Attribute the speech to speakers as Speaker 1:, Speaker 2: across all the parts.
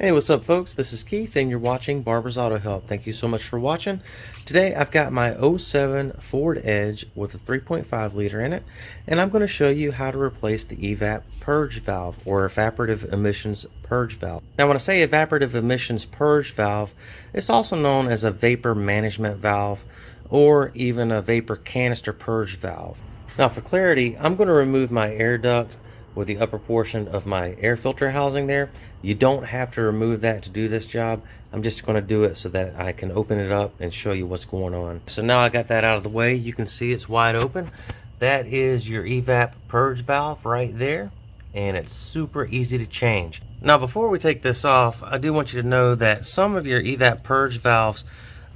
Speaker 1: Hey, what's up folks? This is Keith and you're watching Barber's Auto Help. Thank you so much for watching. Today I've got my '07 Ford Edge with a 3.5 liter in it, and I'm going to show you how to replace the evap purge valve or evaporative emissions purge valve. Now when I say evaporative emissions purge valve, it's also known as a vapor management valve or even a vapor canister purge valve. Now for clarity, I'm going to remove my air duct with the upper portion of my air filter housing there. You don't have to remove that to do this job. I'm just going to do it so that I can open it up and show you what's going on. So now I got that out of the way. You can see it's wide open. That is your evap purge valve right there, and it's super easy to change. Now before we take this off, I do want you to know that some of your evap purge valves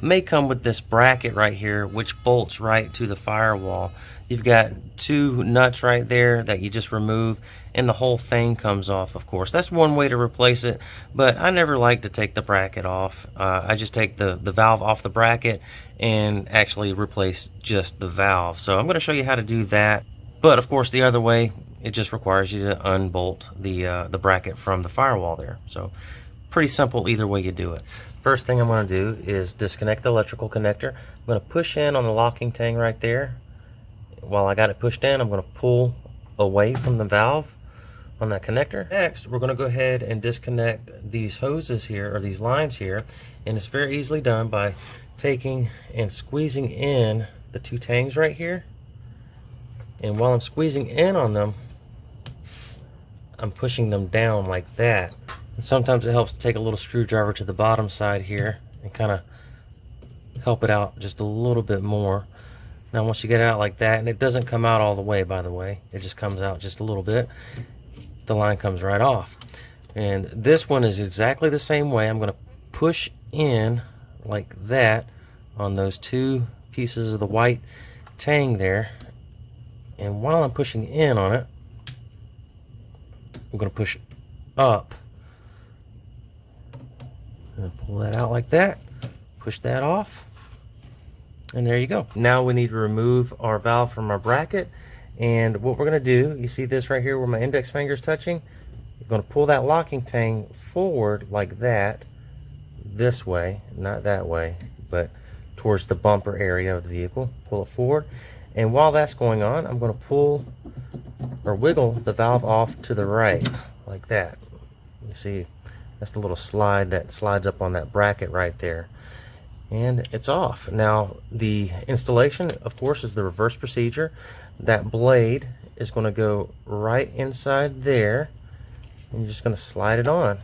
Speaker 1: may come with this bracket right here, which bolts right to the firewall. You've got two nuts right there that you just remove, and the whole thing comes off. Of course, that's one way to replace it, but I never like to take the bracket off. I just take the valve off the bracket and actually replace just the valve. So I'm going to show you how to do that. But of course, the other way, it just requires you to unbolt the bracket from the firewall there. So pretty simple either way you do it. First thing I'm going to do is disconnect the electrical connector. I'm going to push in on the locking tang right there. While I got it pushed in, I'm going to pull away from the valve on that connector. Next, we're going to go ahead and disconnect these hoses here, or these lines here, and it's very easily done by taking and squeezing in the two tangs right here. And while I'm squeezing in on them, I'm pushing them down like that. And sometimes it helps to take a little screwdriver to the bottom side here and kind of help it out just a little bit more. Now once you get it out like that, and it doesn't come out all the way, by the way, it just comes out just a little bit, the line comes right off. And this one is exactly the same way. I'm going to push in like that on those two pieces of the white tang there, and while I'm pushing in on it, I'm going to push up and pull that out like that, push that off, and there you go. Now we need to remove our valve from our bracket, and what we're going to do, you see this right here where my index finger is touching, you're going to pull that locking tang forward like that, this way, not that way, but towards the bumper area of the vehicle. Pull it forward, and while that's going on, I'm going to pull or wiggle the valve off to the right like that. You see that's the little slide that slides up on that bracket right there, and it's off. Now the installation, of course, is the reverse procedure. That blade is going to go right inside there, and you're just going to slide it on.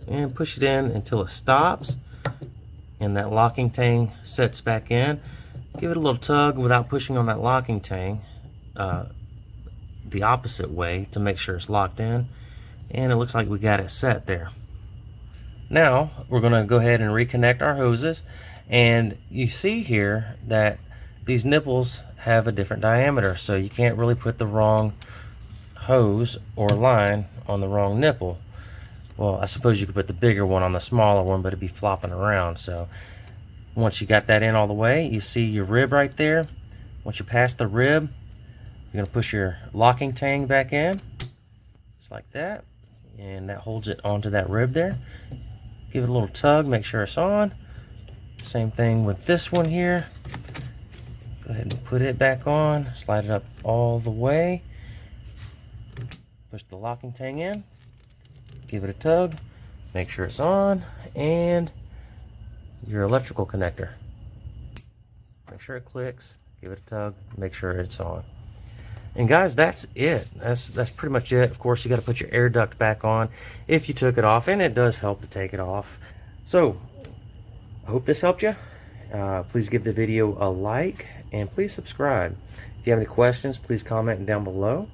Speaker 1: And push it in until it stops and that locking tang sets back in. Give it a little tug without pushing on that locking tang the opposite way to make sure it's locked in, and it looks like we got it set there. Now we're going to go ahead and reconnect our hoses, and you see here that these nipples have a different diameter, so you can't really put the wrong hose or line on the wrong nipple. Well, I suppose you could put the bigger one on the smaller one, but it'd be flopping around. So once you got that in all the way, you see your rib right there. Once you pass the rib, you're going to push your locking tang back in, just like that, and that holds it onto that rib there. Give it a little tug, make sure it's on. Same thing with this one here. Go ahead and put it back on, slide it up all the way, push the locking tang in, give it a tug, make sure it's on, and your electrical connector. Make sure it clicks, give it a tug, make sure it's on. And guys, that's it. That's pretty much it. Of course, you got to put your air duct back on if you took it off, and it does help to take it off. So I hope this helped you. Please give the video a like, and please subscribe. If you have any questions, please comment down below.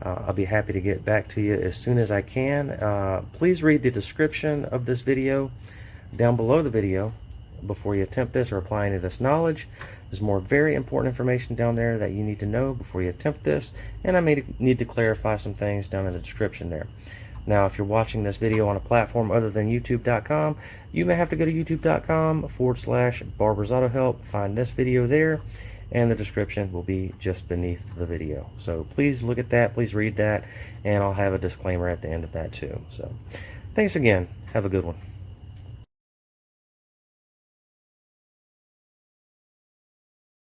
Speaker 1: I'll be happy to get back to you as soon as I can. Please read the description of this video down below the video before you attempt this or apply any of this knowledge. There's more very important information down there that you need to know before you attempt this, and I may need to clarify some things down in the description there. Now, if you're watching this video on a platform other than youtube.com, you may have to go to youtube.com/Barber's Auto Help, find this video there, and the description will be just beneath the video. So please look at that, please read that, and I'll have a disclaimer at the end of that too. So thanks again. Have a good one.